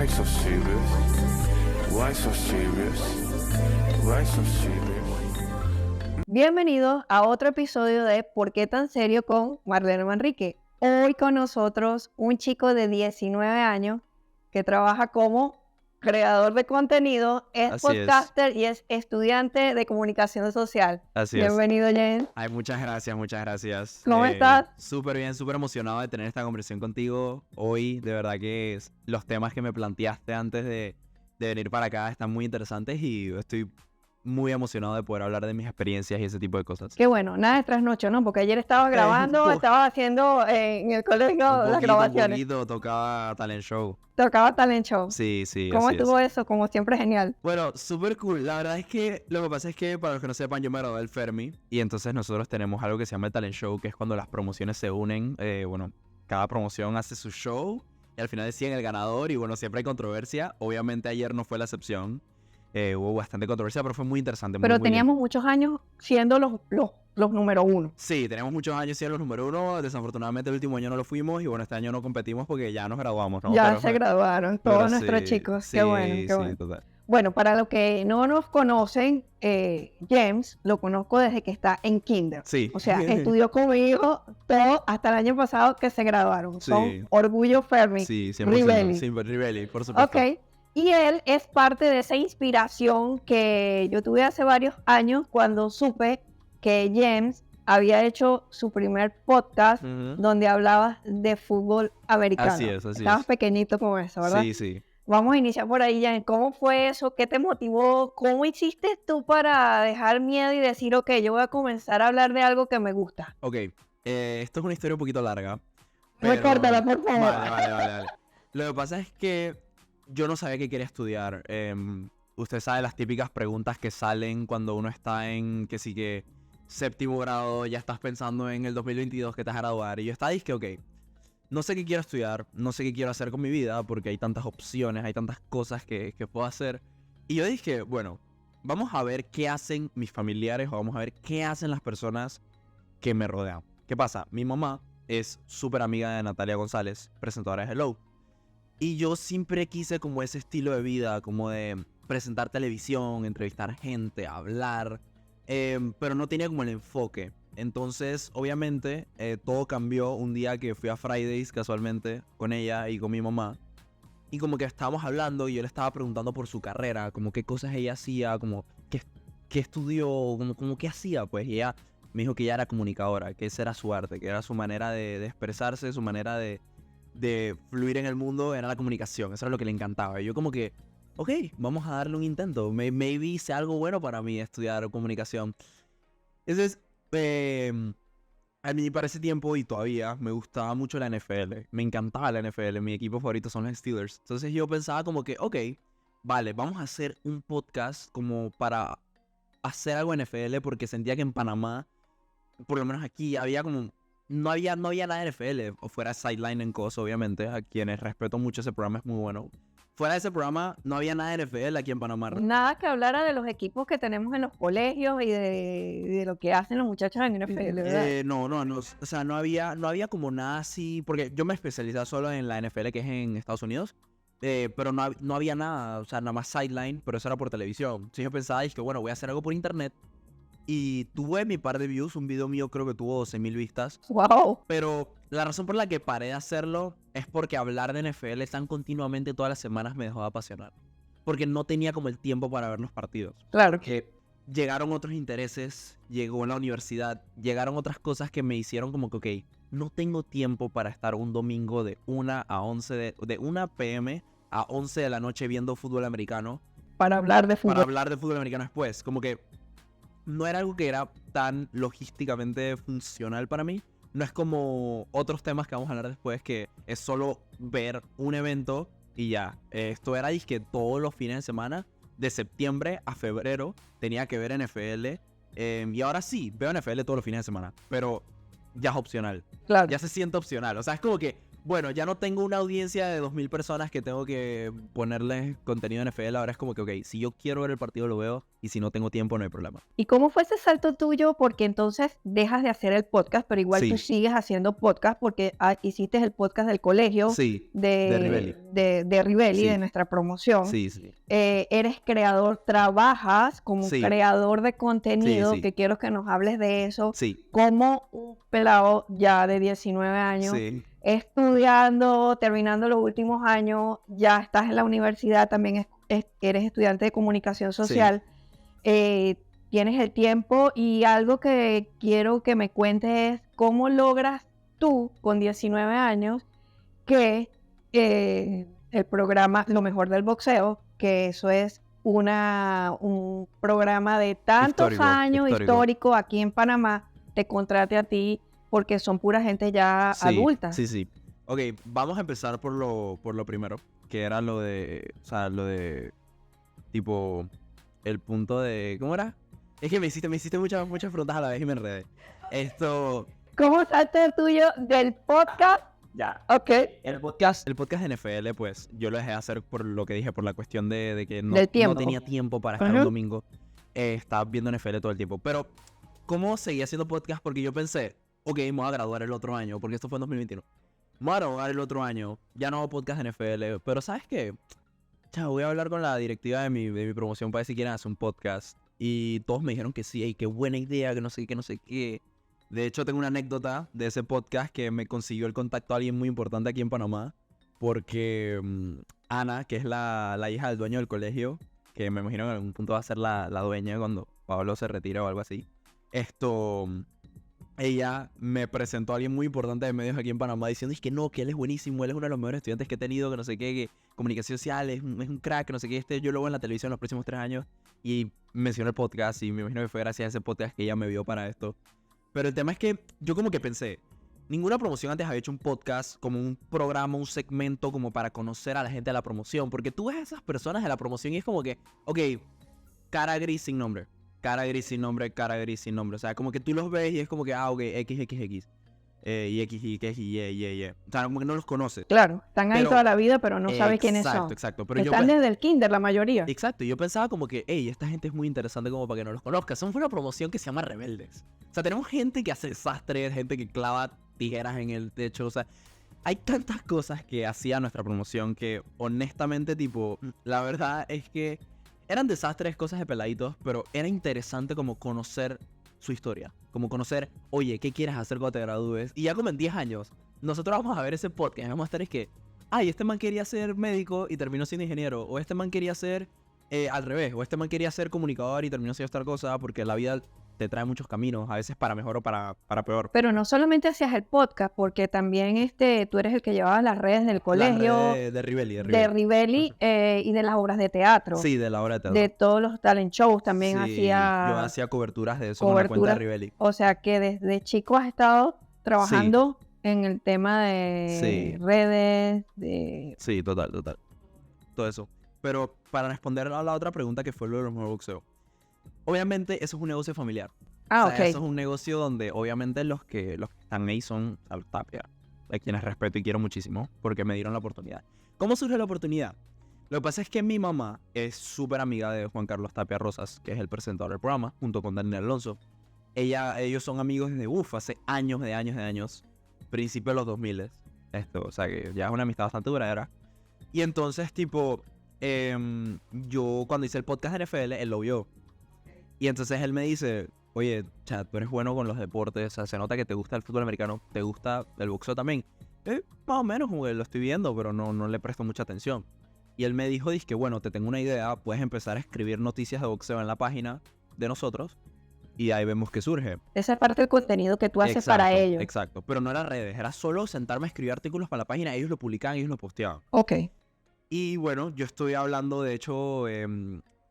Why so serious? Why so serious? Why so serious? Bienvenidos a otro episodio de ¿Por qué tan serio? Con Marlene Manrique. Hoy con nosotros un chico de 19 años que trabaja como creador de contenido, es Así podcaster y es estudiante de comunicación social. Así Bienvenido, James. Ay, muchas gracias, muchas gracias. ¿Cómo estás? Súper bien, súper emocionado de tener esta conversación contigo hoy. De verdad que los temas que me planteaste antes de venir para acá están muy interesantes y estoy muy emocionado de poder hablar de mis experiencias y ese tipo de cosas. Qué bueno, nada de trasnocho, ¿no? Porque ayer estaba grabando, estaba haciendo en el colegio las grabaciones. Un poquito, tocaba talent show. Tocaba talent show. Sí, ¿Cómo así estuvo es. eso? Como siempre, genial. Bueno, súper cool. La verdad es que lo que pasa es que, para los que no sepan, yo me gradué del Fermi y entonces nosotros tenemos algo que se llama el talent show, que es cuando las promociones se unen. Bueno, cada promoción hace su show y al final deciden el ganador y bueno, siempre hay controversia. Obviamente ayer no fue la excepción. Hubo bastante controversia, pero fue muy interesante. Pero muy teníamos muchos años siendo los número uno. Sí, tenemos muchos años siendo los número uno. Desafortunadamente el último año no lo fuimos y bueno, este año no competimos porque ya nos graduamos, ¿no? Ya Pero se graduaron todos nuestros chicos. Sí, Qué bueno, qué bueno. Total. Bueno, para los que no nos conocen, James lo conozco desde que está en kinder. Sí. O sea, estudió conmigo todo hasta el año pasado que se graduaron. Sí. Son Orgullo Fermi. Sí, 100%. Rivelli. Sí, Rivelli, por supuesto. Ok. Y él es parte de esa inspiración que yo tuve hace varios años cuando supe que James había hecho su primer podcast donde hablaba de fútbol americano. Así es. Estabas pequeñito con eso, ¿verdad? Sí. Vamos a iniciar por ahí, James. ¿Cómo fue eso? ¿Qué te motivó? ¿Cómo hiciste tú para dejar miedo y decir, ok, yo voy a comenzar a hablar de algo que me gusta? Ok, esto es una historia un poquito larga. Recórtala, por favor. Vale. Lo que pasa es que yo no sabía que quería estudiar. Usted sabe las típicas preguntas que salen cuando uno está en, que sí que, séptimo grado, ya estás pensando en el 2022 que te vas a graduar. Y yo estaba diciendo, ok, no sé qué quiero estudiar, no sé qué quiero hacer con mi vida, porque hay tantas opciones, hay tantas cosas que puedo hacer. Y yo dije, bueno, vamos a ver qué hacen mis familiares o vamos a ver qué hacen las personas que me rodean. ¿Qué pasa? Mi mamá es súper amiga de Natalia González, presentadora de Hello. Y yo siempre quise como ese estilo de vida, como de presentar televisión, entrevistar gente, hablar, pero no tenía como el enfoque. Entonces, obviamente, todo cambió un día que fui a Fridays casualmente con ella y con mi mamá. Y como que estábamos hablando y yo le estaba preguntando por su carrera, como qué cosas ella hacía, como qué estudió, como qué hacía, pues. Y ella me dijo que ella era comunicadora, que ese era su arte, que era su manera de expresarse, su manera de fluir en el mundo, era la comunicación. Eso era lo que le encantaba. Y yo como que, ok, vamos a darle un intento. Maybe sea algo bueno para mí estudiar comunicación. Entonces, a mí para ese tiempo y todavía me gustaba mucho la NFL. Me encantaba la NFL. Mi equipo favorito son los Steelers. Entonces yo pensaba como que, ok, vale, vamos a hacer un podcast como para hacer algo en NFL porque sentía que en Panamá, por lo menos aquí, había como... No había nada de NFL, o fuera Sideline en Cos, obviamente, a quienes respeto mucho, ese programa es muy bueno. Fuera de ese programa, no había nada de NFL aquí en Panamá. Nada que hablara de los equipos que tenemos en los colegios y de lo que hacen los muchachos en NFL, ¿verdad? No, o sea, no había como nada así, porque yo me especializaba solo en la NFL, que es en Estados Unidos, pero no había nada, o sea, nada más Sideline, pero eso era por televisión. Entonces yo pensaba, que bueno, voy a hacer algo por internet. Y tuve mi par de views, un video mío creo que tuvo 12,000 vistas. ¡Wow! Pero la razón por la que paré de hacerlo es porque hablar de NFL tan continuamente todas las semanas me dejó de apasionar. Porque no tenía como el tiempo para ver los partidos. Claro. Que llegaron otros intereses, llegó la universidad, llegaron otras cosas que me hicieron como que, ok, no tengo tiempo para estar un domingo de 1 a 11, de 1 p.m. a 11 de la noche viendo fútbol americano. Para hablar de fútbol. Para hablar de fútbol americano después. Como que no era algo que era tan logísticamente funcional para mí. No es como otros temas que vamos a hablar después, que es solo ver un evento y ya. Esto era que todos los fines de semana, de septiembre a febrero, tenía que ver NFL. Y ahora sí, veo NFL todos los fines de semana, pero ya es opcional. Claro. Ya se siente opcional. O sea, es como que bueno, ya no tengo una audiencia de 2.000 personas que tengo que ponerles contenido en NFL. Ahora es como que, ok, si yo quiero ver el partido lo veo y si no tengo tiempo no hay problema. ¿Y cómo fue ese salto tuyo? Porque entonces dejas de hacer el podcast, pero igual Sí. tú sigues haciendo podcast porque hiciste el podcast del colegio Sí, de Rivelli. de Rivelli, Sí. de nuestra promoción. Sí, sí. Eres creador, trabajas como Sí. creador de contenido, sí. que quiero que nos hables de eso. Sí, Como un pelado ya de 19 años, sí. estudiando, terminando los últimos años, ya estás en la universidad, también eres estudiante de comunicación social, tienes el tiempo y algo que quiero que me cuentes es cómo logras tú con 19 años que el programa Lo Mejor del Boxeo, que eso es un programa de tantos años histórico aquí en Panamá, te contrate a ti porque son pura gente ya adulta. Sí, sí. Ok, vamos a empezar por lo primero, que era lo de, o sea, lo de, tipo, el punto de, ¿cómo era? Es que me hiciste muchas preguntas a la vez y me enredé. ¿Cómo salta el tuyo del podcast? Ya. Ok. El podcast de NFL, pues, yo lo dejé de hacer por lo que dije, por la cuestión de que no tenía tiempo para estar un domingo. Estaba viendo NFL todo el tiempo. Pero, ¿cómo seguí haciendo podcast? Porque yo pensé, ok, me voy a graduar el otro año, porque esto fue en 2021. Me voy a graduar el otro año, ya no hago podcast de NFL, pero ¿sabes qué? Chao, voy a hablar con la directiva de mi promoción para ver si quieren hacer un podcast. Y todos me dijeron que sí, ey, qué buena idea, que no sé qué. De hecho, tengo una anécdota de ese podcast que me consiguió el contacto a alguien muy importante aquí en Panamá. Porque Ana, que es la hija del dueño del colegio, que me imagino que en algún punto va a ser la dueña cuando Pablo se retire o algo así. Ella me presentó a alguien muy importante de medios aquí en Panamá diciendo es que no, que él es buenísimo, él es uno de los mejores estudiantes que he tenido, que no sé qué, que comunicación social, es un crack, que no sé qué, yo lo veo en la televisión los próximos 3 años. Y mencionó el podcast y me imagino que fue gracias a ese podcast que ella me vio para esto. Pero el tema es que yo como que pensé, ninguna promoción antes había hecho un podcast como un programa, un segmento como para conocer a la gente de la promoción. Porque tú ves a esas personas de la promoción y es como que, ok, cara gris sin nombre. Cara gris sin nombre, cara gris sin nombre. O sea, como que tú los ves y es como que, ok, XXX. Y X, Y. O sea, como que no los conoces. Claro, están ahí toda la vida, pero no sabes quiénes son. Exacto. Pero están desde el kinder, la mayoría. Exacto, y yo pensaba como que, hey, esta gente es muy interesante como para que no los conozcas. Somos una promoción que se llama Rebeldes. O sea, tenemos gente que hace desastres, gente que clava tijeras en el techo, o sea, hay tantas cosas que hacía nuestra promoción que honestamente, tipo, la verdad es que eran desastres, cosas de peladitos, pero era interesante como conocer su historia, como conocer, oye, ¿qué quieres hacer cuando te gradúes? Y ya como en 10 años, nosotros vamos a ver ese podcast, vamos a estar es que, ay, este man quería ser médico y terminó siendo ingeniero, o este man quería ser al revés, o este man quería ser comunicador y terminó siendo otra cosa, porque la vida te trae muchos caminos, a veces para mejor o para peor. Pero no solamente hacías el podcast, porque también tú eres el que llevaba las redes del colegio. De Rivelli. De Rivelli y de las obras de teatro. Sí, de la obra de teatro. De todos los talent shows también hacía. Yo hacía coberturas de eso con la cuenta de Rivelli. O sea que desde chico has estado trabajando en el tema de redes, de... Sí, total. Todo eso. Pero para responder a la otra pregunta que fue lo de los nuevos boxeo. Obviamente eso es un negocio familiar. Ah, o sea, ok. Eso es un negocio donde obviamente los que están ahí son Carlos Tapia, a quienes respeto y quiero muchísimo, porque me dieron la oportunidad. ¿Cómo surge la oportunidad? Lo que pasa es que mi mamá es súper amiga de Juan Carlos Tapia Rosas, que es el presentador del programa, junto con Daniel Alonso. Ellos son amigos desde, hace años, principios de los 2000. O sea que ya es una amistad bastante duradera. Y entonces, tipo, yo cuando hice el podcast de NFL, él lo vio. Y entonces él me dice, oye, chat, tú eres bueno con los deportes, o sea, se nota que te gusta el fútbol americano, te gusta el boxeo también. Más o menos, como que lo estoy viendo, pero no le presto mucha atención. Y él me dijo, que bueno, te tengo una idea, puedes empezar a escribir noticias de boxeo en la página de nosotros y ahí vemos qué surge. Esa es parte del contenido que tú haces para ellos. Exacto, pero no eran redes, era solo sentarme a escribir artículos para la página, ellos lo publicaban, ellos lo posteaban. Ok. Y bueno, yo estoy hablando, de hecho,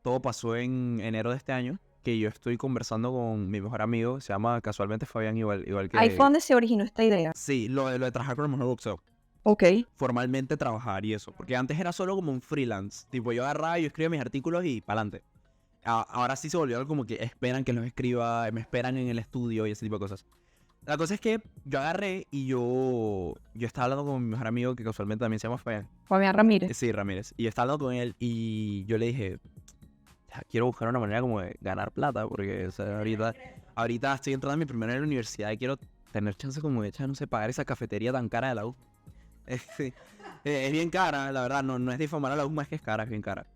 todo pasó en enero de este año, que yo estoy conversando con mi mejor amigo, se llama casualmente Fabián, igual que... Ahí fue donde se originó esta idea. Sí, lo de trabajar con el mejor boxeo. Ok. Formalmente trabajar y eso, porque antes era solo como un freelance, tipo yo agarraba, yo escribía mis artículos y pa'lante. Ahora sí se volvió algo como que esperan que los escriba, me esperan en el estudio y ese tipo de cosas. La cosa es que yo agarré y yo estaba hablando con mi mejor amigo, que casualmente también se llama Fabián Ramírez. Sí, Ramírez. Y yo estaba hablando con él y yo le dije, quiero buscar una manera como de ganar plata, porque o sea, ahorita estoy entrando a mi primera año en la universidad y quiero tener chance como de, no sé, pagar esa cafetería tan cara de la U. Es bien cara, la verdad, no es difamar a la U, más que es cara, es bien cara.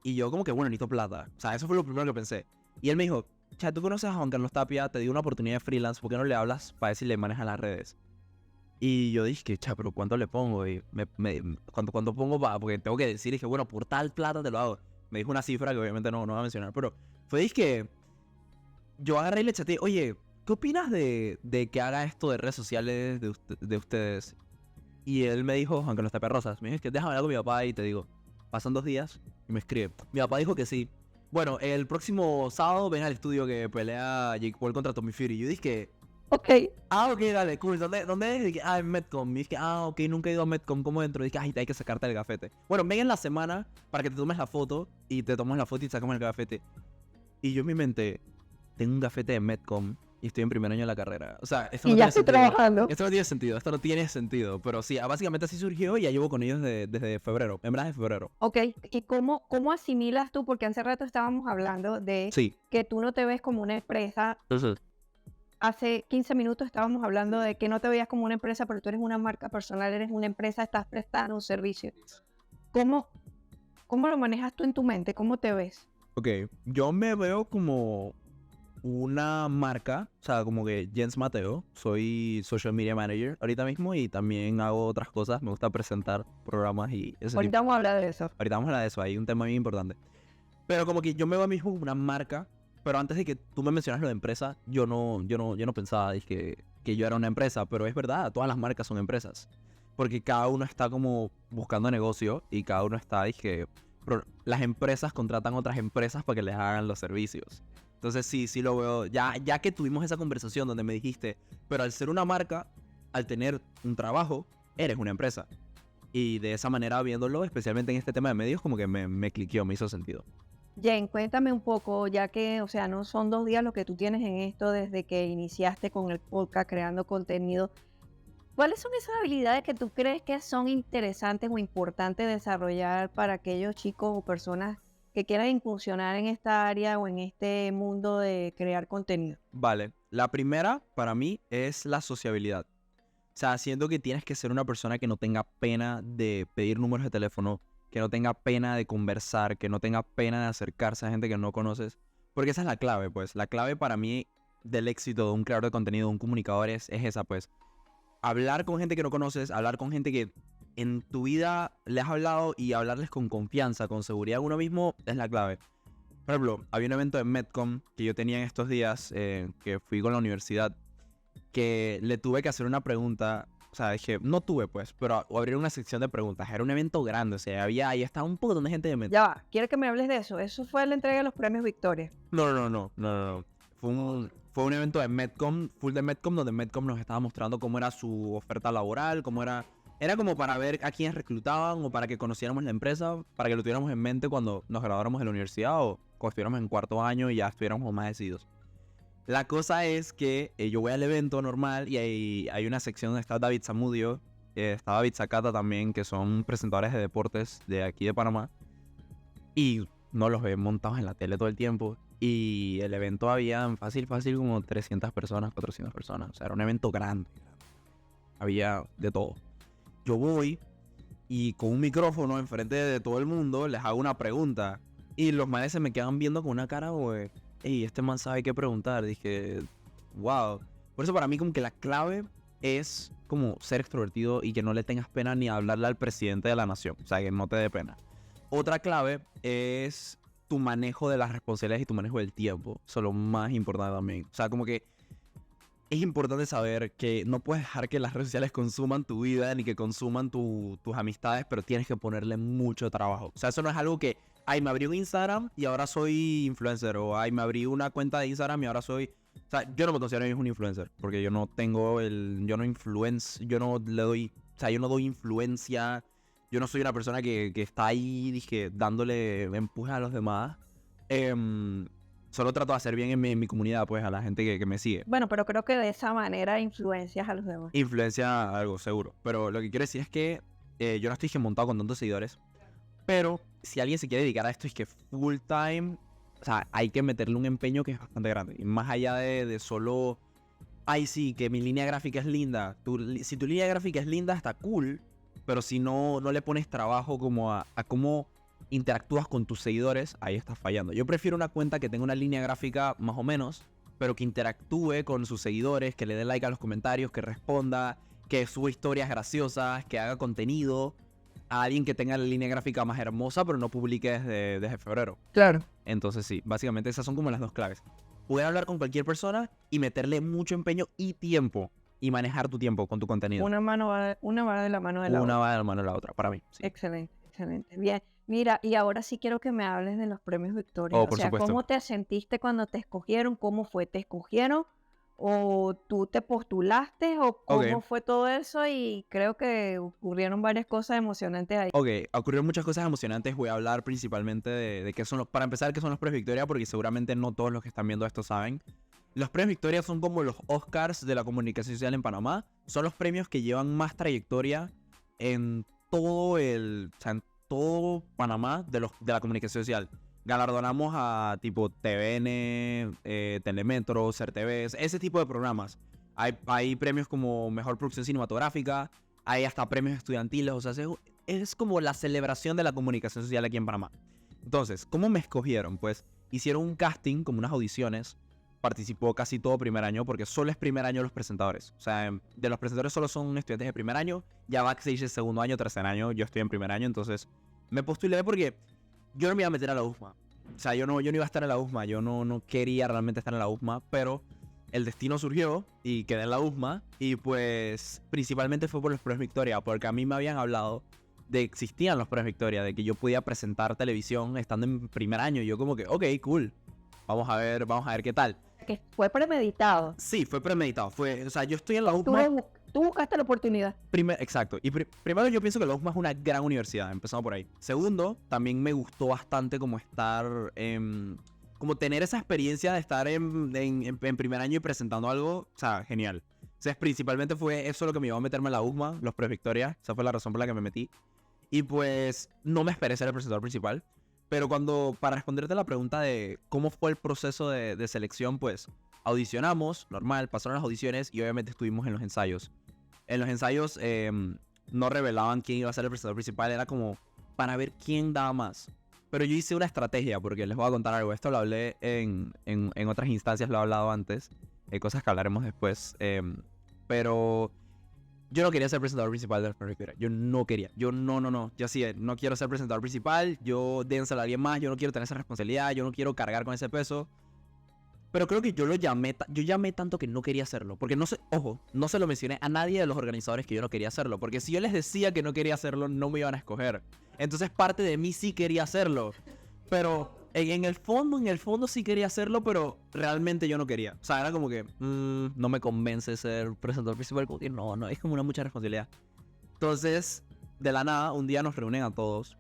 Y yo como que, bueno, necesito plata. O sea, eso fue lo primero que pensé. Y él me dijo, tú conoces a Juan Carlos Tapia, te dio una oportunidad de freelance, ¿por qué no le hablas para decirle maneja las redes? Y yo dije, pero ¿cuánto le pongo? Y ¿cuánto pongo para? Porque tengo que decir, dije, bueno, por tal plata te lo hago. Me dijo una cifra que obviamente no voy a mencionar, pero fue que yo agarré y le chateé, oye, ¿qué opinas de que haga esto de redes sociales de ustedes? Y él me dijo, Juan Carlos Tapia Rosas, me dijo, que déjame hablar con mi papá y te digo, pasan 2 días y me escribe. Mi papá dijo que sí. Bueno, el próximo sábado ven al estudio que pelea Jake Paul contra Tommy Fury. Yo dije, Ok. ok, dale, cool. ¿Dónde es? Dije, en Medcom. Y dije, ok, nunca he ido a Medcom. ¿Cómo entro? Y dije, hay que sacarte el gafete. Bueno, ven en la semana para que te tomes la foto y te tomes la foto y sacamos el gafete. Y yo en mi mente, tengo un gafete de Medcom y estoy en primer año de la carrera. O sea, esto no Y ya tiene estoy sentido. trabajando. Esto no tiene sentido. Pero sí, básicamente así surgió y ya llevo con ellos desde febrero. En verdad, de febrero. Ok. ¿Y cómo asimilas tú? Porque hace rato estábamos hablando de Sí. que tú no te ves como una empresa. Hace 15 minutos estábamos hablando de que no te veías como una empresa, pero tú eres una marca personal, eres una empresa, estás prestando un servicio. ¿Cómo lo manejas tú en tu mente? ¿Cómo te ves? Ok, yo me veo como una marca, o sea, como que Jens Mateo, soy social media manager ahorita mismo y también hago otras cosas, me gusta presentar programas y ese Ahorita vamos a hablar de eso. Ahorita vamos a hablar de eso, hay un tema bien importante. Pero como que yo me veo a mí mismo como una marca, pero antes de que tú me mencionas lo de empresa, yo no pensaba dije, que yo era una empresa, pero es verdad, todas las marcas son empresas. Porque cada uno está como buscando negocio y cada uno está, dije, las empresas contratan otras empresas para que les hagan los servicios. Entonces sí lo veo, ya que tuvimos esa conversación donde me dijiste, pero al ser una marca, al tener un trabajo, eres una empresa. Y de esa manera viéndolo, especialmente en este tema de medios, como que me cliqueó, me hizo sentido. Jen, cuéntame un poco, ya que, o sea, no son 2 días lo que tú tienes en esto desde que iniciaste con el podcast creando contenido. ¿Cuáles son esas habilidades que tú crees que son interesantes o importantes desarrollar para aquellos chicos o personas que quieran incursionar en esta área o en este mundo de crear contenido? Vale, la primera para mí es la sociabilidad. O sea, siento que tienes que ser una persona que no tenga pena de pedir números de teléfono, que no tenga pena de conversar, que no tenga pena de acercarse a gente que no conoces. Porque esa es la clave, pues. La clave para mí del éxito de un creador de contenido, de un comunicador, es esa, pues. Hablar con gente que no conoces, hablar con gente que en tu vida le has hablado y hablarles con confianza, con seguridad en uno mismo, es la clave. Por ejemplo, había un evento de Medcom que yo tenía en estos días, que fui con la universidad, que le tuve que hacer una pregunta. O sea, dije, no tuve pues, pero abrieron una sección de preguntas. Era un evento grande, o sea, ahí estaba un poco de gente de Medcom. Ya va, quiero que me hables de eso. Eso fue la entrega de los premios Victoria. No. Fue un evento de Medcom, full de Medcom, donde Medcom nos estaba mostrando cómo era su oferta laboral, cómo era... Era como para ver a quiénes reclutaban o para que conociéramos la empresa, para que lo tuviéramos en mente cuando nos graduáramos de la universidad o cuando estuviéramos en cuarto año y ya estuviéramos más decididos. La cosa es que yo voy al evento normal y hay una sección donde está David Zamudio, está David Zacata también, que son presentadores de deportes de aquí de Panamá. Y no los ve montados en la tele todo el tiempo. Y el evento había fácil como 300 personas, 400 personas. O sea, era un evento grande. Había de todo. Yo voy y con un micrófono enfrente de todo el mundo les hago una pregunta. Y los manes se me quedan viendo con una cara, güey. Ey, este man sabe qué preguntar. Dije, wow. Por eso para mí como que la clave es como ser extrovertido y que no le tengas pena ni hablarle al presidente de la nación. O sea, que no te dé pena. Otra clave es tu manejo de las responsabilidades y tu manejo del tiempo. Eso es lo más importante también. O sea, como que es importante saber que no puedes dejar que las redes sociales consuman tu vida ni que consuman tus amistades, pero tienes que ponerle mucho trabajo. O sea, eso no es algo que, ay, me abrí un Instagram y ahora soy influencer. O, ay, me abrí una cuenta de Instagram y ahora soy... O sea, yo no me considero un influencer porque yo no tengo yo no doy influencia. Yo no soy una persona que está ahí, dije, dándole empuje a los demás. Solo trato de hacer bien en mi comunidad, pues, a la gente que me sigue. Bueno, pero creo que de esa manera influencias a los demás. Influencia algo, seguro. Pero lo que quiero decir es que yo no estoy que montado con tantos seguidores. Pero si alguien se quiere dedicar a esto, es que full time, o sea, hay que meterle un empeño que es bastante grande. Y más allá de solo, ay, sí, que mi línea gráfica es linda. Si tu línea gráfica es linda, está cool. Pero si no le pones trabajo como a cómo interactúas con tus seguidores, ahí estás fallando. Yo prefiero una cuenta que tenga una línea gráfica más o menos, pero que interactúe con sus seguidores, que le dé like a los comentarios, que responda, que suba historias graciosas, que haga contenido, a alguien que tenga la línea gráfica más hermosa, pero no publique desde febrero. Claro. Entonces sí, básicamente esas son como las dos claves. Poder hablar con cualquier persona y meterle mucho empeño y tiempo, y manejar tu tiempo con tu contenido. Una va de la mano de la Una otra. va de la mano de la otra, para mí. Sí. Excelente, excelente. Bien. Mira, y ahora sí quiero que me hables de los premios Victoria. Oh, O por sea, supuesto. ¿cómo te sentiste cuando te escogieron? ¿Cómo fue? ¿Te escogieron? ¿O tú te postulaste? ¿O cómo Ok. fue todo eso? Y creo que ocurrieron varias cosas emocionantes ahí. Ok, ocurrieron muchas cosas emocionantes. Voy a hablar principalmente de qué son los... Para empezar, qué son los premios Victoria, porque seguramente no todos los que están viendo esto saben. Los premios Victoria son como los Oscars de la comunicación social en Panamá. Son los premios que llevan más trayectoria en todo o sea, en todo Panamá de la comunicación social. Galardonamos a tipo TVN, Telemetro, CERTV, ese tipo de programas. Hay premios como Mejor Producción Cinematográfica, hay hasta premios estudiantiles, o sea, es como la celebración de la comunicación social aquí en Panamá. Entonces, ¿cómo me escogieron? Pues hicieron un casting, como unas audiciones. Participó casi todo primer año, porque solo es primer año los presentadores. O sea, de los presentadores solo son estudiantes de primer año. Ya backstage es segundo año, tercer año. Yo estoy en primer año, entonces me postulé porque yo no me iba a meter a la UFMA. O sea, yo no iba a estar en la UFMA. Yo no quería realmente estar en la UFMA, pero el destino surgió y quedé en la UFMA. Y pues principalmente fue por los premios Victoria, porque a mí me habían hablado de que existían los premios Victoria, de que yo podía presentar televisión estando en primer año. Y yo como que, ok, cool. Vamos a ver qué tal. Que fue premeditado. Sí, fue premeditado. O sea, yo estoy en la Tú, UFMA. tú buscaste la oportunidad. Exacto. Y primero yo pienso que la UFMA es una gran universidad, empezando por ahí. Segundo, también me gustó bastante como estar como tener esa experiencia de estar en primer año y presentando algo. O sea, genial. O sea, principalmente fue eso lo que me llevó a meterme en la UFMA, los premios Victoria. Esa fue la razón por la que me metí. Y pues no me esperé ser el presentador principal. Pero para responderte a la pregunta de cómo fue el proceso de selección, pues audicionamos, normal, pasaron las audiciones y obviamente estuvimos en los ensayos. En los ensayos no revelaban quién iba a ser el presentador principal, era como para ver quién daba más. Pero yo hice una estrategia, porque les voy a contar algo. Esto lo hablé en otras instancias, lo he hablado antes, cosas que hablaremos después. Pero yo no quería ser presentador principal de los premios Victoria. Yo no quería. Yo no. Yo sí, no quiero ser presentador principal. Yo dénselo a alguien más. Yo no quiero tener esa responsabilidad. Yo no quiero cargar con ese peso. Pero creo que yo llamé tanto que no quería hacerlo. Porque no se lo mencioné a nadie de los organizadores que yo no quería hacerlo. Porque si yo les decía que no quería hacerlo, no me iban a escoger. Entonces parte de mí sí quería hacerlo. Pero en el fondo sí quería hacerlo, pero realmente yo no quería. O sea, era como que no me convence ser presentador principal. Como que no, es como una mucha responsabilidad. Entonces, de la nada, un día nos reúnen a todos.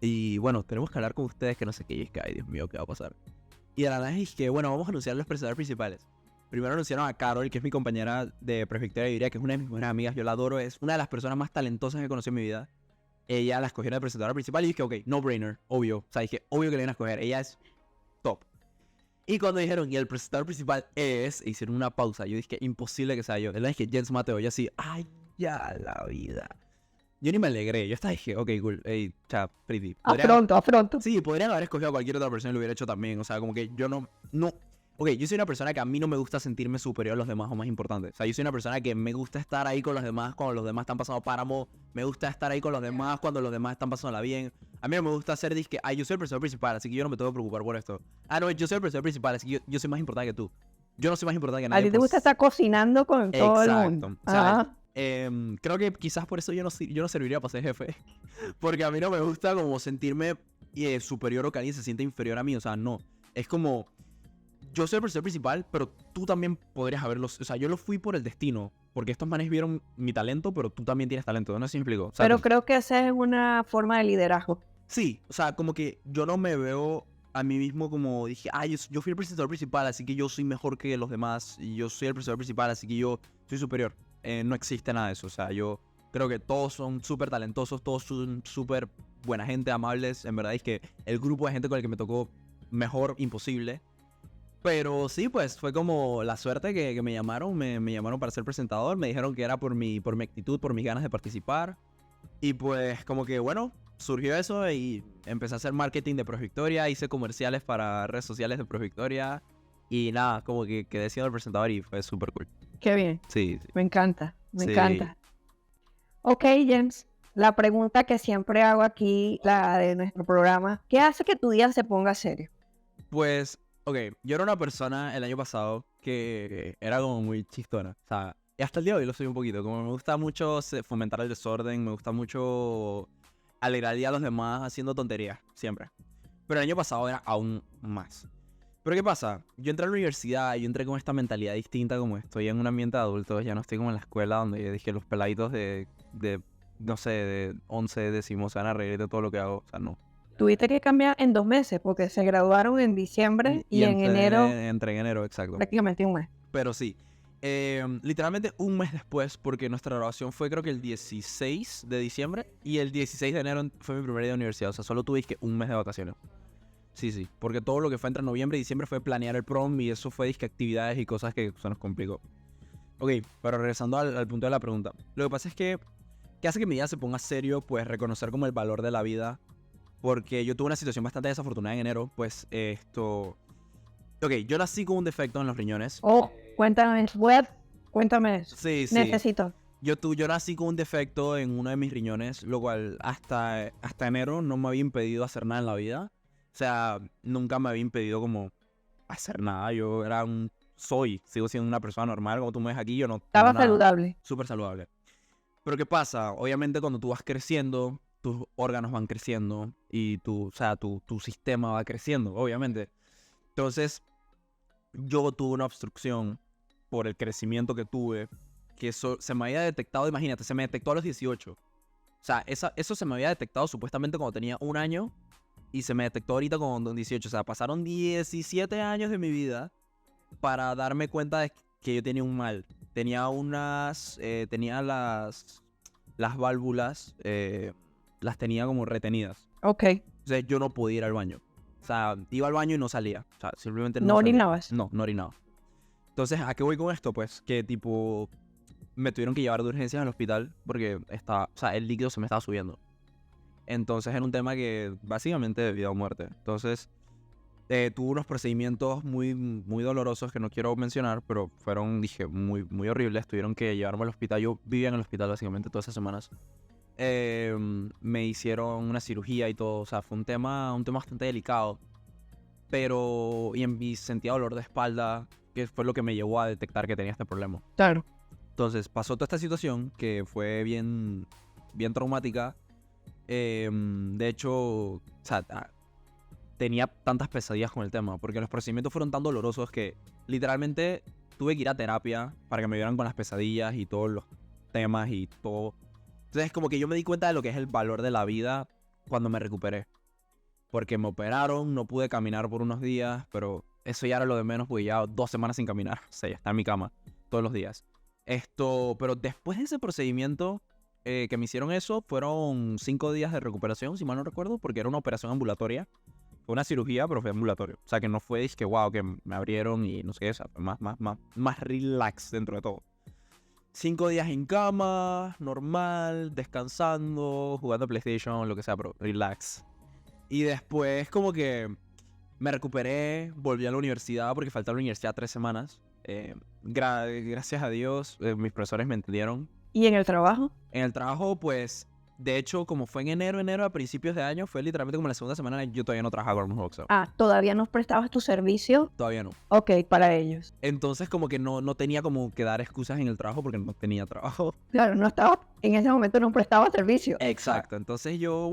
Y bueno, tenemos que hablar con ustedes, que no sé qué. Y es que, ay, Dios mío, ¿qué va a pasar? Y de la nada es que, bueno, vamos a anunciar a los presentadores principales. Primero anunciaron a Carol, que es mi compañera de Prefectura de Iberia, que es una de mis mejores amigas. Yo la adoro, es una de las personas más talentosas que conocí en mi vida. Ella la escogieron de presentadora principal y dije, ok, no brainer, obvio. O sea, dije, obvio que le iban a escoger. Ella es top. Y cuando dijeron, y el presentador principal hicieron una pausa. Yo dije, imposible que sea yo. Le dije, Jens Mateo. Y así, ay, ya la vida. Yo ni me alegré. Yo estaba dije, ok, cool. Ey, cha, pretty. Afronto. Sí, podrían haber escogido a cualquier otra persona y lo hubiera hecho también. O sea, como que yo no. Ok, yo soy una persona que a mí no me gusta sentirme superior a los demás o más importante. O sea, yo soy una persona que me gusta estar ahí con los demás cuando los demás están pasando páramo. Me gusta estar ahí con los demás cuando los demás están pasándola bien. A mí no me gusta hacer disque, ay, yo soy el presentador principal, así que yo no me tengo que preocupar por esto. Ah, no, yo soy el presentador principal, así que yo soy más importante que tú. Yo no soy más importante que A nadie. ti te gusta estar cocinando con todo el mundo. Exacto. O sea, creo que quizás por eso yo no serviría para ser jefe. Porque a mí no me gusta como sentirme superior o que alguien se siente inferior a mí. O sea, no. Es como, yo soy el profesor principal, pero tú también podrías haberlo. O sea, yo lo fui por el destino. Porque estos manes vieron mi talento, pero tú también tienes talento. No sé si me explico. O sea, pero creo que esa es una forma de liderazgo. sí, o sea, como que yo no me veo a mí mismo como dije, yo fui el presentador principal, así que yo soy mejor que los demás, y yo soy el presentador principal, así que yo soy superior. No existe nada de eso, o sea, yo creo que todos son súper talentosos, todos son súper buena gente, amables, en verdad es que el grupo de gente con el que me tocó mejor imposible. Pero sí, pues fue como la suerte que me llamaron, me llamaron para ser presentador, me dijeron que era por mi actitud, por mis ganas de participar. Y pues como que bueno, surgió eso y empecé a hacer marketing de Proyectoria, hice comerciales para redes sociales de Proyectoria y nada, como que quedé siendo el presentador y fue súper cool. Qué bien. Sí, sí. Me encanta, me Sí. encanta. Ok, James, la pregunta que siempre hago aquí, la de nuestro programa, ¿qué hace que tu día se ponga serio? Pues, ok, yo era una persona el año pasado que era como muy chistona, o sea, y hasta el día de hoy lo soy un poquito, como me gusta mucho fomentar el desorden, me gusta mucho alegrar el día a los demás haciendo tonterías, siempre. Pero el año pasado era aún más. Pero ¿qué pasa? Yo entré a la universidad, yo entré con esta mentalidad distinta, como estoy en un ambiente de adultos, ya no estoy como en la escuela donde yo dije los peladitos de no sé, de 11 décimos se van a reír de todo lo que hago, o sea, no. Tuviste que cambiar en 2 meses porque se graduaron en diciembre y en enero, Entré en enero, exacto. prácticamente un mes. Pero sí, literalmente un mes después, porque nuestra graduación fue creo que el 16 de diciembre y el 16 de enero fue mi primer día de universidad, o sea, solo tuve que un mes de vacaciones. Sí, porque todo lo que fue entre noviembre y diciembre fue planear el prom y eso fue disque actividades y cosas que se nos complicó. Ok, pero regresando al punto de la pregunta. Lo que pasa es que, ¿qué hace que mi día se ponga serio? Pues reconocer como el valor de la vida. Porque yo tuve una situación bastante desafortunada en enero, pues Ok, yo nací con un defecto en los riñones. Oh, cuéntame eso. Sí. Necesito. Yo nací con un defecto en uno de mis riñones, lo cual hasta enero no me había impedido hacer nada en la vida. O sea, nunca me había impedido como hacer nada. Yo sigo siendo una persona normal, como tú me ves aquí, yo no tengo Estaba nada. saludable. Súper saludable. Pero ¿qué pasa? Obviamente cuando tú vas creciendo, tus órganos van creciendo y tu sistema va creciendo, obviamente. Entonces, yo tuve una obstrucción por el crecimiento que tuve, que eso se me había detectado, imagínate, se me detectó a los 18. O sea, eso se me había detectado supuestamente cuando tenía 1 año y se me detectó ahorita con 18. O sea, pasaron 17 años de mi vida para darme cuenta de que yo tenía un mal. Tenía tenía las válvulas, las tenía como retenidas. Ok. O sea, yo no podía ir al baño. O sea, iba al baño y no salía. O sea, simplemente ¿No salía. orinabas? No orinaba. Entonces, ¿a qué voy con esto? Pues que tipo, me tuvieron que llevar de urgencias al hospital porque el líquido se me estaba subiendo. Entonces era un tema que básicamente de vida o muerte. Entonces, tuve unos procedimientos muy, muy dolorosos que no quiero mencionar, pero fueron, muy, muy horribles. Tuvieron que llevarme al hospital. Yo vivía en el hospital básicamente todas esas semanas. Me hicieron una cirugía y todo. O sea, fue un tema bastante delicado. Y en mi sentía dolor de espalda, que fue lo que me llevó a detectar que tenía este problema. Claro. Entonces pasó toda esta situación que fue bien, bien traumática. De hecho, o sea, tenía tantas pesadillas con el tema, porque los procedimientos fueron tan dolorosos que literalmente tuve que ir a terapia para que me ayudaran con las pesadillas y todos los temas y todo. Entonces como que yo me di cuenta de lo que es el valor de la vida cuando me recuperé. Porque me operaron, no pude caminar por unos días, pero eso ya era lo de menos, porque ya 2 semanas sin caminar. O sea, ya está en mi cama todos los días. Pero después de ese procedimiento que me hicieron eso, fueron 5 días de recuperación, si mal no recuerdo, porque era una operación ambulatoria. Fue una cirugía, pero fue ambulatorio. O sea, que no fue que wow, que me abrieron y no sé qué, o sea, más relax dentro de todo. 5 días en cama, normal, descansando, jugando PlayStation, lo que sea, pero relax. Y después como que me recuperé, volví a la universidad porque falté a la universidad 3 semanas. Gracias a Dios, mis profesores me entendieron. ¿Y en el trabajo? En el trabajo, pues, de hecho, como fue en enero a principios de año, fue literalmente como la segunda semana, yo todavía no trabajaba con los boxeo. Ah, ¿todavía no prestabas tu servicio? Todavía no. Ok, para ellos. Entonces como que no tenía como que dar excusas en el trabajo porque no tenía trabajo. Claro, no estaba, en ese momento no prestaba servicio. Exacto, entonces yo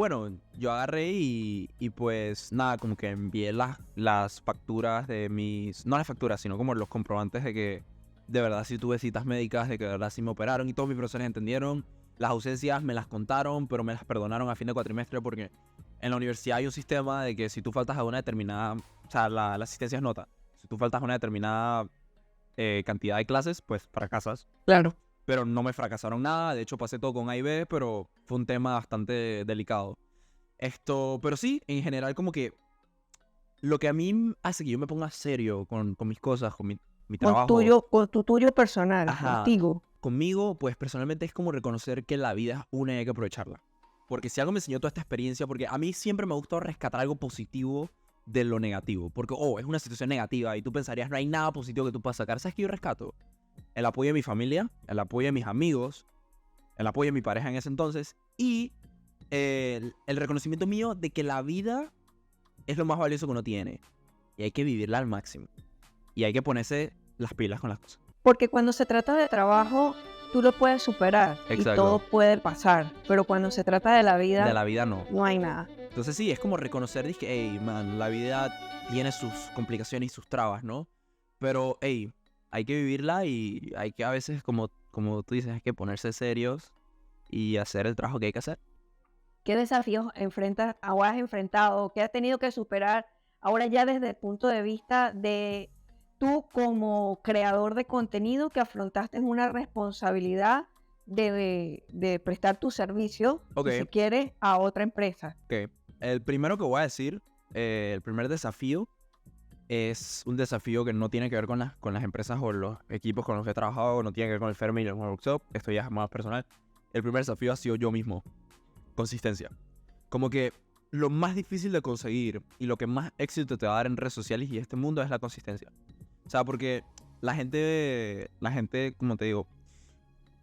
agarré y pues nada, como que envié las facturas de no las facturas, sino como los comprobantes de que de verdad sí tuve citas médicas, de que de verdad sí me operaron y todos mis profesores entendieron. Las ausencias me las contaron, pero me las perdonaron a fin de cuatrimestre porque en la universidad hay un sistema de que si tú faltas a una determinada, o sea, la asistencia es nota. Si tú faltas a una determinada cantidad de clases, pues fracasas. Claro. Pero no me fracasaron nada, de hecho pasé todo con A y B, pero fue un tema bastante delicado. Pero sí, en general como que lo que a mí hace que yo me ponga serio con mis cosas, con mi trabajo. Con tu tuyo personal, Ajá. contigo. Conmigo, pues personalmente es como reconocer que la vida es una y hay que aprovecharla. Porque si algo me enseñó toda esta experiencia, porque a mí siempre me gusta rescatar algo positivo de lo negativo. Porque, es una situación negativa y tú pensarías, no hay nada positivo que tú puedas sacar. ¿Sabes qué yo rescato? El apoyo de mi familia, el apoyo de mis amigos, el apoyo de mi pareja en ese entonces y el reconocimiento mío de que la vida es lo más valioso que uno tiene. Y hay que vivirla al máximo. Y hay que ponerse las pilas con las cosas. Porque cuando se trata de trabajo, tú lo puedes superar. Exacto. Y todo puede pasar. Pero cuando se trata de la vida no. No hay nada. Entonces sí, es como reconocer, dije, hey, man, la vida tiene sus complicaciones y sus trabas, ¿no? Pero, hey, hay que vivirla y hay que a veces, como tú dices, hay que ponerse serios y hacer el trabajo que hay que hacer. ¿Qué desafíos ahora has enfrentado? ¿Qué has tenido que superar ahora ya desde el punto de vista de tú como creador de contenido que afrontaste una responsabilidad de prestar tu servicio, si quieres, a otra empresa? Ok, el primero que voy a decir, el primer desafío es un desafío que no tiene que ver con las empresas o los equipos con los que he trabajado, no tiene que ver con el Fermi y el Workshop, esto ya es más personal. El primer desafío ha sido yo mismo, consistencia. Como que lo más difícil de conseguir y lo que más éxito te va a dar en redes sociales y este mundo es la consistencia. O sea, porque la gente, como te digo,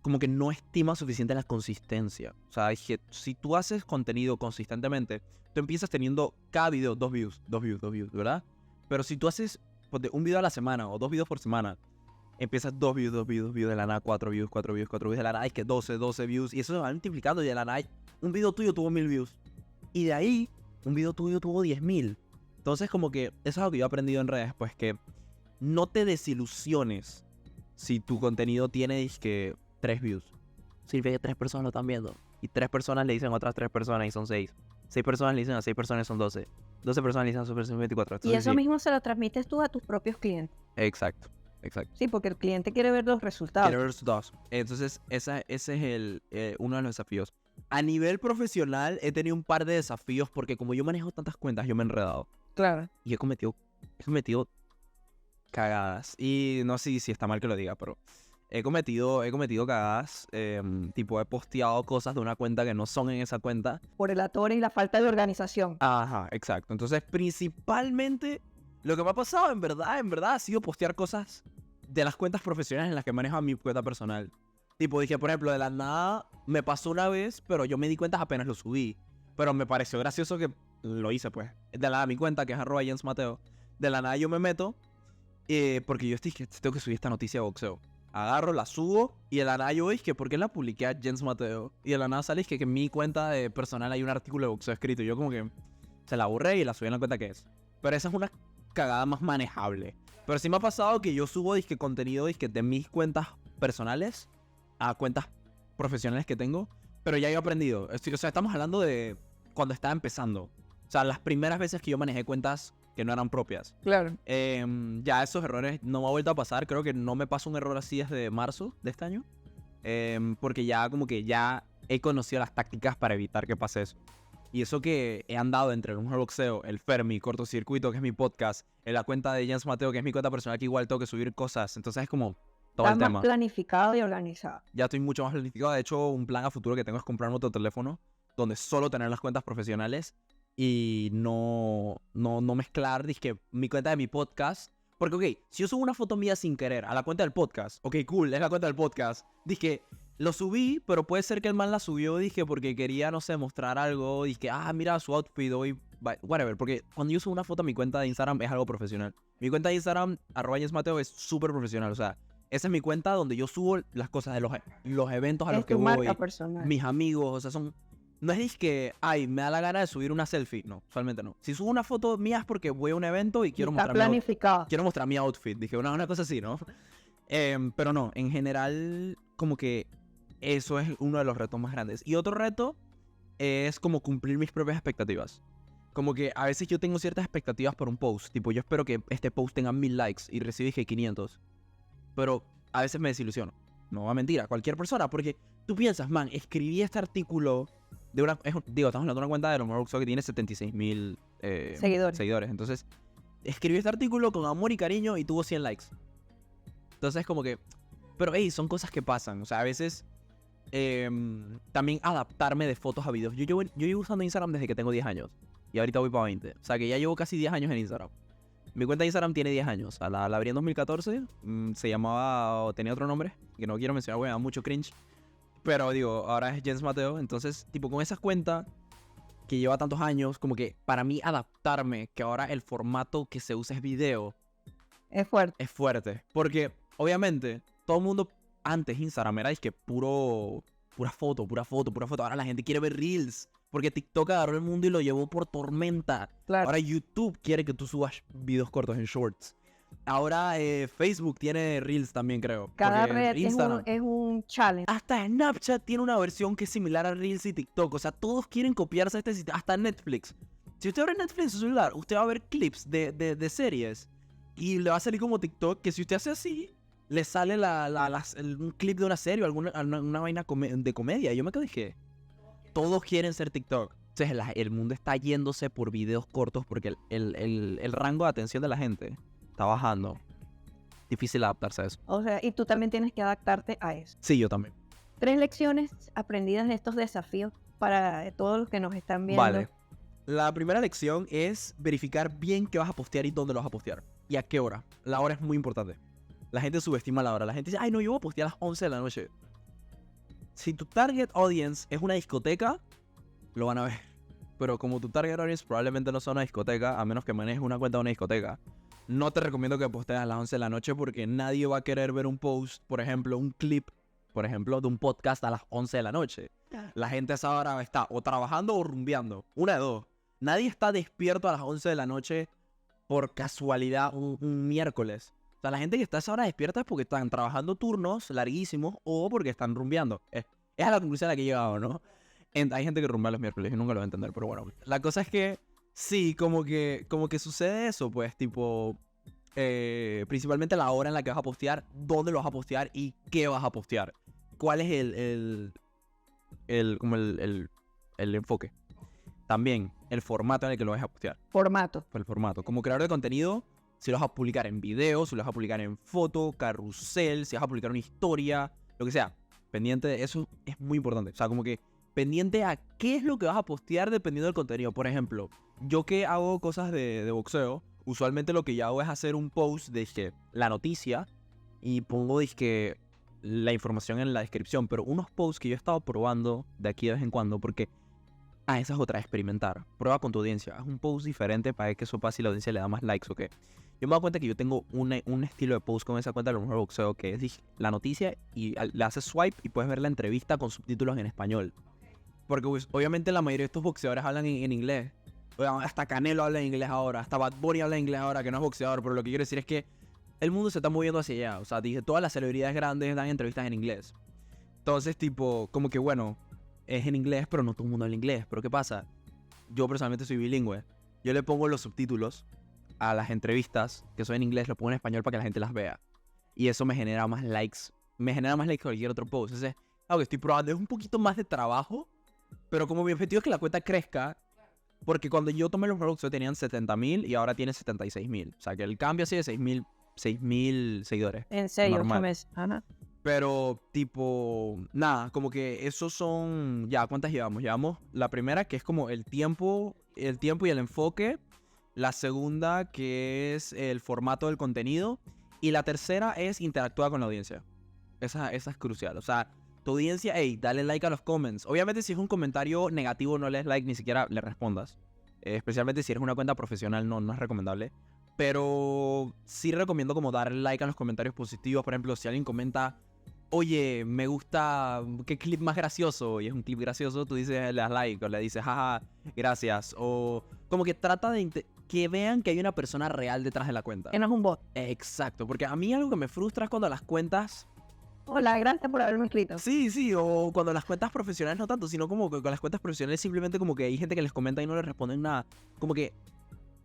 como que no estima suficiente la consistencia. O sea, es que si tú haces contenido consistentemente, tú empiezas teniendo cada video 2 views, ¿verdad? Pero si tú haces un video a la semana o 2 videos por semana, empiezas 2 views, de la nada 4 views, de la nada es que 12 views, y eso se va multiplicando y de la nada un video tuyo tuvo 1000 views. Y de ahí, un video tuyo tuvo 10.000. Entonces como que eso es algo que yo he aprendido en redes, pues que no te desilusiones si tu contenido tiene, que 3 views. Significa que 3 personas lo están viendo. Y 3 personas le dicen a otras 3 personas y son 6. 6 personas le dicen a 6 personas y son 12. 12 personas le dicen a son 24. Entonces, y eso mismo se lo transmites tú a tus propios clientes. Exacto. Sí, porque el cliente quiere ver los resultados. Quiere ver los resultados. Entonces, ese es uno de los desafíos. A nivel profesional, he tenido un par de desafíos porque como yo manejo tantas cuentas, yo me he enredado. Claro. Y he cometido cagadas. Y no sé si está mal que lo diga, pero he cometido cagadas. Tipo, he posteado cosas de una cuenta que no son en esa cuenta. Por el atore y la falta de organización. Ajá, exacto. Entonces, principalmente, lo que me ha pasado en verdad ha sido postear cosas de las cuentas profesionales en las que manejo mi cuenta personal. Tipo, dije, por ejemplo, de la nada me pasó una vez, pero yo me di cuenta apenas lo subí. Pero me pareció gracioso que lo hice, pues. De la nada mi cuenta, que es @jensmateo. De la nada yo me meto, porque yo dije, tengo que subir esta noticia de boxeo. Agarro, la subo, y de la nada yo dije, ¿por qué la publiqué a Jens Mateo? Y de la nada sale que en mi cuenta de personal hay un artículo de boxeo escrito. Y yo como que se la borré y la subí en la cuenta que es. Pero esa es una cagada más manejable. Pero sí me ha pasado que yo subo contenido de mis cuentas personales a cuentas profesionales que tengo. Pero ya yo he aprendido. O sea, estamos hablando de cuando estaba empezando. O sea, las primeras veces que yo manejé cuentas que no eran propias. Claro. Ya esos errores no me ha vuelto a pasar. Creo que no me pasa un error así desde marzo de este año. Porque ya como que ya he conocido las tácticas para evitar que pase eso. Y eso que he andado entre el Mejor Boxeo, el Fermi, Cortocircuito, que es mi podcast, en la cuenta de Jens Mateo, que es mi cuenta personal, que igual tengo que subir cosas. Entonces es como todo el tema. Más planificado y organizado. Ya estoy mucho más planificado. De hecho, un plan a futuro que tengo es comprarme otro teléfono donde solo tener las cuentas profesionales y no mezclar, mi cuenta de mi podcast. Porque, ok, si yo subo una foto mía sin querer a la cuenta del podcast, ok, cool, es la cuenta del podcast. Lo subí, pero puede ser que el man la subió, porque quería, no sé, mostrar algo. Mira su outfit hoy, whatever. Porque cuando yo subo una foto a mi cuenta de Instagram es algo profesional. Mi cuenta de Instagram, @jensmateo, es súper profesional. O sea, esa es mi cuenta donde yo subo las cosas de los eventos a los que voy. Es tu marca personal. Mis amigos, o sea, no es que, me da la gana de subir una selfie. No, usualmente no. Si subo una foto mía es porque voy a un evento y quiero mostrar mi outfit. Una cosa así, ¿no? Pero no, en general, como que eso es uno de los retos más grandes. Y otro reto es como cumplir mis propias expectativas. Como que a veces yo tengo ciertas expectativas por un post. Tipo, yo espero que este post tenga 1000 likes y recibí que 500. Pero a veces me desilusiono. No va a mentir a cualquier persona. Porque tú piensas, man, escribí este artículo de una... estamos hablando de una cuenta de Romero Boxeo que tiene 76,000 seguidores. Entonces, escribí este artículo con amor y cariño y tuvo 100 likes. Entonces, como que... Pero, hey, son cosas que pasan. O sea, a veces... también adaptarme de fotos a videos. Yo llevo usando Instagram desde que tengo 10 años. Y ahorita voy para 20. O sea que ya llevo casi 10 años en Instagram. Mi cuenta de Instagram tiene 10 años. La abrí en 2014. Se llamaba... o tenía otro nombre. Que no quiero mencionar porque me da mucho cringe. Pero digo, ahora es Jens Mateo. Entonces, tipo, con esa cuenta que lleva tantos años, como que para mí adaptarme, que ahora el formato que se usa es video, Es fuerte. es fuerte. Porque, obviamente, todo el mundo antes Instagram era pura foto. Ahora la gente quiere ver Reels. Porque TikTok agarró el mundo y lo llevó por tormenta. Claro. Ahora YouTube quiere que tú subas videos cortos en Shorts. Ahora Facebook tiene Reels también, creo. Cada Porque red Instagram. es un challenge. Hasta Snapchat tiene una versión que es similar a Reels y TikTok. O sea, todos quieren copiarse este sistema. Hasta Netflix. Si usted abre Netflix en su celular, usted va a ver clips de series. Y le va a salir como TikTok, que si usted hace así, le sale un clip de una serie o una vaina de comedia. Y yo me quedé dije, todos quieren ser TikTok. Entonces el mundo está yéndose por videos cortos porque el rango de atención de la gente está bajando. Difícil adaptarse a eso. O sea, y tú también tienes que adaptarte a eso. Sí, yo también. 3 lecciones aprendidas de estos desafíos para todos los que nos están viendo. Vale. La primera lección es verificar bien qué vas a postear y dónde lo vas a postear. Y a qué hora. La hora es muy importante. La gente subestima la hora. La gente dice, ay no, yo voy a postear a las 11 de la noche. Si tu target audience es una discoteca, lo van a ver. Pero como tu target audience probablemente no sea una discoteca, a menos que manejes una cuenta de una discoteca, no te recomiendo que postees a las 11 de la noche porque nadie va a querer ver un post, por ejemplo, un clip, por ejemplo, de un podcast a las 11 de la noche. La gente a esa hora está o trabajando o rumbeando. Una de dos. Nadie está despierto a las 11 de la noche por casualidad un miércoles. O sea, la gente que está a esa hora despierta es porque están trabajando turnos larguísimos o porque están rumbeando. Es a la conclusión a la que he llegado, ¿no? Hay gente que rumbea los miércoles y nunca lo va a entender, pero bueno. La cosa es que sí, como que sucede eso, pues, tipo... principalmente la hora en la que vas a postear, dónde lo vas a postear y qué vas a postear. ¿Cuál es el enfoque? También el formato en el que lo vas a postear. Formato. El formato. Como creador de contenido, si lo vas a publicar en video, si lo vas a publicar en foto, carrusel, si vas a publicar una historia, lo que sea. Pendiente de eso es muy importante. O sea, como que pendiente a qué es lo que vas a postear dependiendo del contenido. Por ejemplo, yo que hago cosas de boxeo, usualmente lo que yo hago es hacer un post de la noticia y pongo la información en la descripción. Pero unos posts que yo he estado probando de aquí de vez en cuando, porque esa es otra, experimentar. Prueba con tu audiencia. Haz un post diferente para ver que eso pase y la audiencia le da más likes o qué. Yo me doy cuenta que yo tengo un estilo de post con esa cuenta de lo mejor boxeo que es la noticia y le haces swipe y puedes ver la entrevista con subtítulos en español. Porque pues, obviamente la mayoría de estos boxeadores hablan en inglés. Hasta Canelo habla en inglés ahora, hasta Bad Bunny habla en inglés ahora, que no es boxeador, pero lo que quiero decir es que el mundo se está moviendo hacia allá. O sea, todas las celebridades grandes dan entrevistas en inglés. Entonces, tipo, como que bueno, es en inglés, pero no todo el mundo habla inglés. Pero ¿qué pasa? Yo personalmente soy bilingüe. Yo le pongo los subtítulos a las entrevistas que son en inglés, los pongo en español para que la gente las vea. Y eso me genera más likes. Me genera más likes que cualquier otro post. Entonces, algo que estoy probando es un poquito más de trabajo, pero como mi objetivo es que la cuenta crezca, porque cuando yo tomé los productos tenían 70,000 y ahora tiene 76,000. O sea que el cambio así de 6,000 seguidores. En 6, 8 normal. meses. Ajá. Pero tipo, nada, como que esos son, ya, ¿cuántas llevamos? Llevamos la primera que es como el tiempo y el enfoque. La segunda que es el formato del contenido. Y la tercera es interactuar con la audiencia. Esa es crucial. O sea, tu audiencia, hey, dale like a los comments. Obviamente si es un comentario negativo no le des like, ni siquiera le respondas. Especialmente si eres una cuenta profesional no es recomendable. Pero sí recomiendo como dar like a los comentarios positivos. Por ejemplo, si alguien comenta, oye, me gusta, qué clip más gracioso, y es un clip gracioso, tú dices, le das like o le dices, jaja, gracias. O como que trata de que vean que hay una persona real detrás de la cuenta. Que no es un bot. Exacto, porque a mí algo que me frustra es cuando las cuentas Hola, gracias por haberme escrito. Sí, o cuando las cuentas profesionales no tanto, sino como que con las cuentas profesionales simplemente como que hay gente que les comenta y no les responden nada. Como que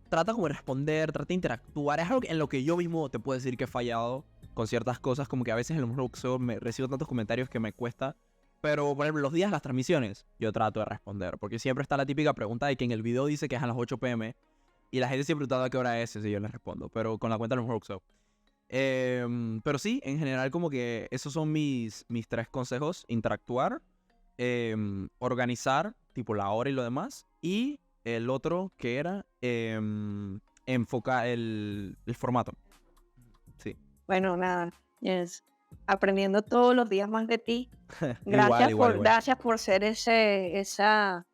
trata como de responder, trata de interactuar. Es algo en lo que yo mismo te puedo decir que he fallado con ciertas cosas, como que a veces en el boxeo me recibo tantos comentarios que me cuesta. Pero, por ejemplo, los días, las transmisiones, yo trato de responder. Porque siempre está la típica pregunta de que en el video dice que es a las 8 p.m. Y la gente siempre pregunta a qué hora es, y yo les respondo. Pero con la cuenta de los boxeo. Pero sí, en general como que esos son mis 3 consejos. Interactuar, organizar, tipo la hora y lo demás. Y el otro que era enfocar el formato. Sí. Bueno, nada, Jens, aprendiendo todos los días más de ti. Gracias, igual. Gracias por ser esa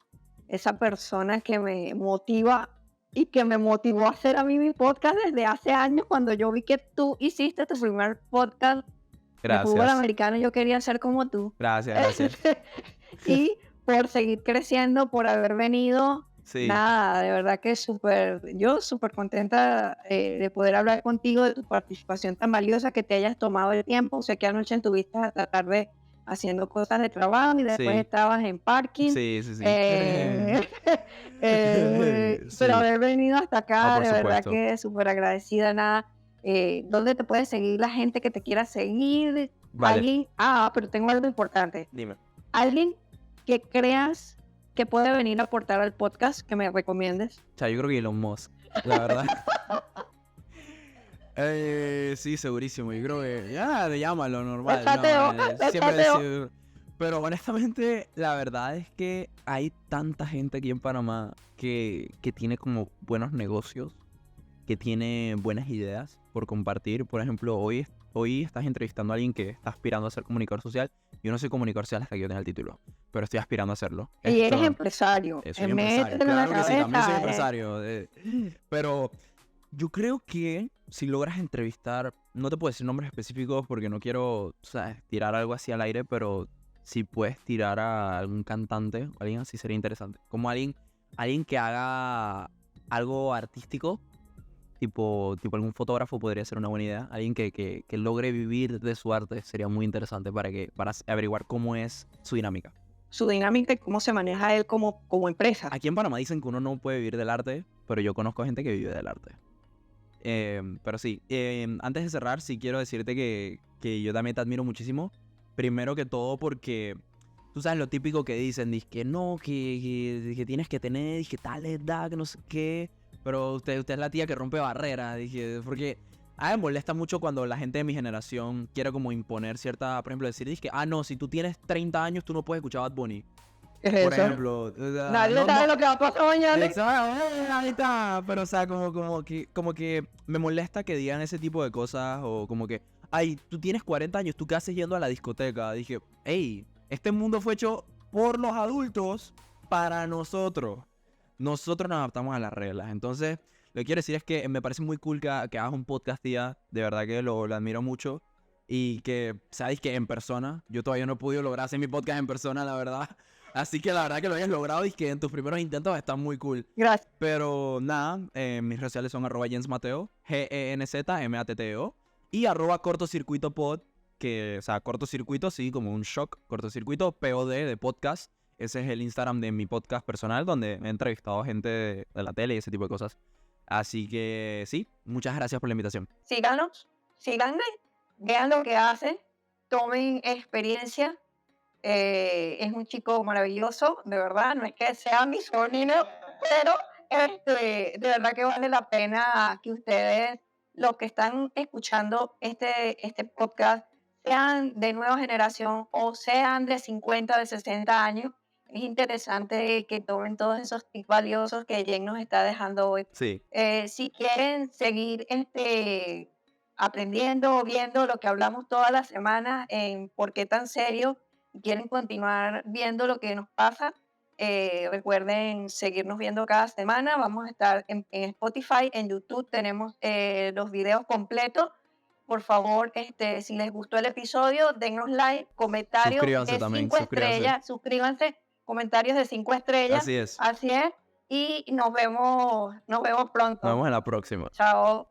persona que me motiva y que me motivó a hacer a mí mi podcast desde hace años, cuando yo vi que tú hiciste tu primer podcast de fútbol Gracias. americano. Yo quería ser como tú. Gracias. Y por seguir creciendo, por haber venido. Sí. Nada, de verdad que yo súper contenta de poder hablar contigo, de tu participación tan valiosa, que te hayas tomado el tiempo. Sé que anoche estuviste hasta tarde haciendo cosas de trabajo y después Sí. estabas en parking. Sí. Pero haber venido hasta acá, por de verdad supuesto. que súper agradecida. Nada, ¿dónde te puede seguir la gente que te quiera seguir? Vale. Pero tengo algo importante. Dime. Alguien que creas que puede venir a aportar al podcast, que me recomiendes. O sea, yo creo que Elon Musk, la verdad. Sí, segurísimo. Yo creo que llámalo normal. Siempre pero honestamente, la verdad es que hay tanta gente aquí en Panamá que tiene como buenos negocios, que tiene buenas ideas por compartir. Por ejemplo, hoy estás entrevistando a alguien que está aspirando a ser comunicador social. Yo no soy comunicador social hasta que yo tenga el título, pero estoy aspirando a hacerlo. Y eres empresario. Soy empresario. Claro que sí, también soy empresario. Pero yo creo que si logras entrevistar, no te puedo decir nombres específicos porque no quiero, tirar algo así al aire, pero si puedes tirar a algún cantante, alguien así sería interesante. Como alguien que haga algo artístico, tipo algún fotógrafo podría ser una buena idea. Alguien que logre vivir de su arte sería muy interesante para averiguar cómo es su dinámica. Su dinámica y cómo se maneja él como empresa. Aquí en Panamá dicen que uno no puede vivir del arte, pero yo conozco gente que vive del arte. Pero sí, antes de cerrar, sí quiero decirte que yo también te admiro muchísimo. Primero que todo porque tú sabes lo típico que dicen, que no, que tienes que tener, que tal edad, que no sé qué. Pero usted es la tía que rompe barreras, porque a mí me molesta mucho cuando la gente de mi generación quiere como imponer cierta, por ejemplo, decir, no, si tú tienes 30 años, tú no puedes escuchar Bad Bunny. ¿Qué es Por eso? ejemplo. Nadie sabe lo que va a pasar mañana. Ahí está. Pero, como que me molesta que digan ese tipo de cosas. O como que, ay, tú tienes 40 años, ¿tú qué haces yendo a la discoteca? Dije, hey, este mundo fue hecho por los adultos para nosotros. Nosotros nos adaptamos a las reglas. Entonces, lo que quiero decir es que me parece muy cool que hagas un podcast, tía. De verdad que lo admiro mucho. Y que, sabéis que en persona, yo todavía no he podido lograr hacer mi podcast en persona, la verdad. Así que la verdad que lo hayas logrado y que en tus primeros intentos está muy cool. Gracias. Pero nada, mis redes sociales son @jensmateo, GENZMATTEO, y @cortocircuitopod, que, cortocircuito, sí, como un shock, cortocircuito, POD de podcast. Ese es el Instagram de mi podcast personal, donde he entrevistado a gente de la tele y ese tipo de cosas. Así que sí, muchas gracias por la invitación. Síganme, vean lo que hacen, tomen experiencia. Es un chico maravilloso, de verdad, no es que sea mi sobrino, pero de verdad que vale la pena que ustedes, los que están escuchando este podcast, sean de nueva generación o sean de 50, de 60 años. Es interesante que tomen todos esos tips valiosos que Jen nos está dejando hoy. Sí. Si quieren seguir aprendiendo o viendo lo que hablamos todas las semanas en ¿Por qué tan serio? Quieren continuar viendo lo que nos pasa, recuerden seguirnos viendo cada semana. Vamos a estar en Spotify, en YouTube tenemos los videos completos. Por favor, si les gustó el episodio, denos like, comentarios Suscríbanse de también, 5 estrellas, suscríbanse, comentarios de 5 estrellas. Así es. Así es. Y nos vemos pronto. Nos vemos en la próxima. Chao.